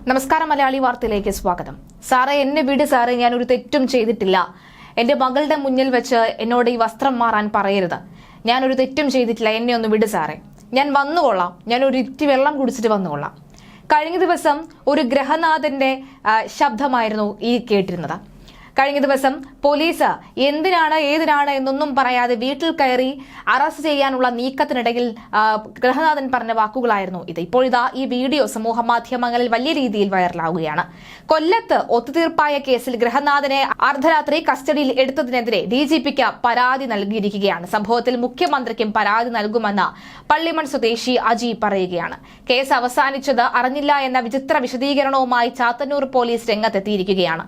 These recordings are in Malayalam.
നമസ്കാരം, മലയാളി വാർത്തയിലേക്ക് സ്വാഗതം. സാറേ, എന്നെ വിട് സാറേ, ഞാൻ ഒരു തെറ്റും ചെയ്തിട്ടില്ല. എന്റെ മകളുടെ മുന്നിൽ വെച്ച് എന്നോട് ഈ വസ്ത്രം മാറാൻ പറയരുത്. ഞാനൊരു തെറ്റും ചെയ്തിട്ടില്ല, എന്നെ ഒന്ന് വിട് സാറേ. ഞാൻ വന്നുകൊള്ളാം, ഞാൻ ഒരു ഇറ്റി വെള്ളം കുടിച്ചിട്ട് വന്നുകൊള്ളാം. കഴിഞ്ഞ ദിവസം ഒരു ഗ്രഹനാഥന്റെ ശബ്ദമായിരുന്നു ഈ കേട്ടിരുന്നത്. കഴിഞ്ഞ ദിവസം പോലീസ് എന്തിനാണ് ഏതിനാണ് എന്നൊന്നും പറയാതെ വീട്ടിൽ കയറി അറസ്റ്റ് ചെയ്യാനുള്ള നീക്കത്തിനിടയിൽ ഗ്രഹനാഥൻ പറഞ്ഞ വാക്കുകളായിരുന്നു ഇത്. ഇപ്പോൾ ഇതാ ഈ വീഡിയോ സമൂഹ മാധ്യമങ്ങളിൽ വലിയ രീതിയിൽ വൈറലാവുകയാണ്. കൊല്ലത്ത് ഒത്തുതീർപ്പായ കേസിൽ ഗ്രഹനാഥനെ അർദ്ധരാത്രി കസ്റ്റഡിയിൽ എടുത്തതിനെതിരെ DGPക്ക് പരാതി നൽകിയിരിക്കുകയാണ്. സംഭവത്തിൽ മുഖ്യമന്ത്രിക്കും പരാതി നൽകുമെന്ന് പള്ളിമൺ സ്വദേശി അജി പറയുകയാണ്. കേസ് അവസാനിച്ചത് അറിഞ്ഞില്ല എന്ന വിചിത്ര വിശദീകരണവുമായി ചാത്തന്നൂർ പോലീസ് രംഗത്തെത്തിയിരിക്കുകയാണ്.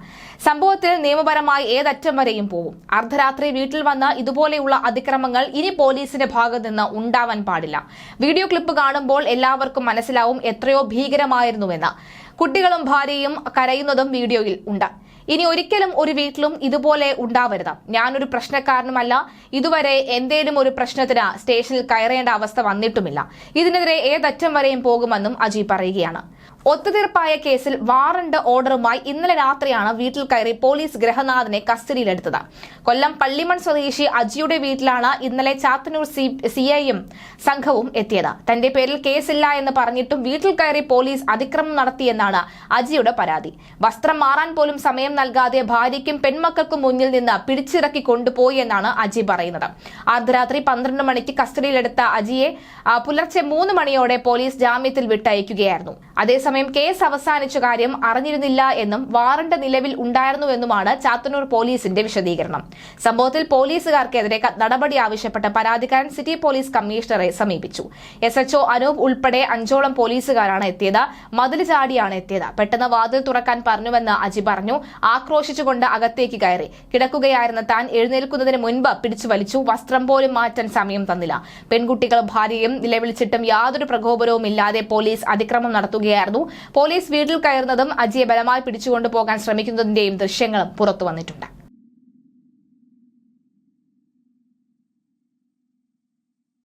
സംഭവത്തിൽ നിയമപരമായി ഏതറ്റം വരെയും പോകും. അർദ്ധരാത്രി വീട്ടിൽ വന്ന് ഇതുപോലെയുള്ള അതിക്രമങ്ങൾ ഇനി പോലീസിന്റെ ഭാഗത്ത് നിന്ന് ഉണ്ടാവാൻ പാടില്ല. വീഡിയോ ക്ലിപ്പ് കാണുമ്പോൾ എല്ലാവർക്കും മനസ്സിലാവും എത്രയോ ഭീകരമായിരുന്നുവെന്ന്. കുട്ടികളും ഭാര്യയും കരയുന്നതും വീഡിയോയിൽ ഉണ്ട്. ഇനി ഒരിക്കലും ഒരു വീട്ടിലും ഇതുപോലെ ഉണ്ടാവരുത്. ഞാനൊരു പ്രശ്നക്കാരനുമല്ല. ഇതുവരെ എന്തേലും ഒരു പ്രശ്നത്തിന് സ്റ്റേഷനിൽ കയറേണ്ട അവസ്ഥ വന്നിട്ടുമില്ല. ഇതിനെതിരെ ഏതറ്റം വരെയും പോകുമെന്നും അജി പറയുകയാണ്. ഒത്തുതീർപ്പായ കേസിൽ വാറണ്ട് ഓർഡറുമായി ഇന്നലെ രാത്രിയാണ് വീട്ടിൽ കയറി പോലീസ് ഗ്രഹനാഥനെ കസ്റ്റഡിയിലെടുത്തത്. കൊല്ലം പള്ളിമൺ സ്വദേശി അജിയുടെ വീട്ടിലാണ് ഇന്നലെ ചാത്തന്നൂർ CIയും സംഘവും എത്തിയത്. തന്റെ പേരിൽ കേസില്ല എന്ന് പറഞ്ഞിട്ടും വീട്ടിൽ കയറി പോലീസ് അതിക്രമം നടത്തിയെന്നാണ് അജിയുടെ പരാതി. വസ്ത്രം മാറാൻ പോലും സമയം നൽകാതെ ഭാര്യയ്ക്കും പെൺമക്കൾക്കും മുന്നിൽ നിന്ന് പിടിച്ചിറക്കി കൊണ്ടുപോയി എന്നാണ് അജി പറയുന്നത്. അർദ്ധരാത്രി 12 മണിക്ക് കസ്റ്റഡിയിലെടുത്ത അജിയെ പുലർച്ചെ 3 മണിയോടെ പോലീസ് ജാമ്യത്തിൽ വിട്ടയക്കുകയായിരുന്നു. അതേസമയം കേസ് അവസാനിച്ച കാര്യം അറിഞ്ഞിരുന്നില്ല എന്നും വാറണ്ട് നിലവിൽ ഉണ്ടായിരുന്നുവെന്നുമാണ് ചാത്തന്നൂർ പോലീസിന്റെ വിശദീകരണം. സംഭവത്തിൽ പോലീസുകാർക്കെതിരെ നടപടി ആവശ്യപ്പെട്ട പരാതിക്കാരൻ സിറ്റി പോലീസ് കമ്മീഷണറെ സമീപിച്ചു. SHO അനൂപ് ഉൾപ്പെടെ 5ഓളം പോലീസുകാരാണ് എത്തിയത്. മതിൽ ചാടിയാണ് എത്തിയത്. പെട്ടെന്ന് വാതിൽ തുറക്കാൻ പറഞ്ഞുവെന്ന് അജി പറഞ്ഞു. ആക്രോശിച്ചുകൊണ്ട് അകത്തേക്ക് കയറി. കിടക്കുകയായിരുന്ന താൻ എഴുന്നേൽക്കുന്നതിന് മുൻപ് പിടിച്ചു വലിച്ചു. വസ്ത്രം പോലും മാറ്റാൻ സമയം തന്നില്ല. പെൺകുട്ടികളും ഭാര്യയും നിലവിളിച്ചിട്ടും യാതൊരു പ്രകോപനവും ഇല്ലാതെ പോലീസ് അതിക്രമം നടത്തുകയായിരുന്നു. പോലീസ് വീട്ടിൽ കയറുന്നതും അജിയെ ബലമായി പിടിച്ചുകൊണ്ടുപോകാൻ ശ്രമിക്കുന്നതിന്റെയും ദൃശ്യങ്ങളും പുറത്തു വന്നിട്ടുണ്ട്.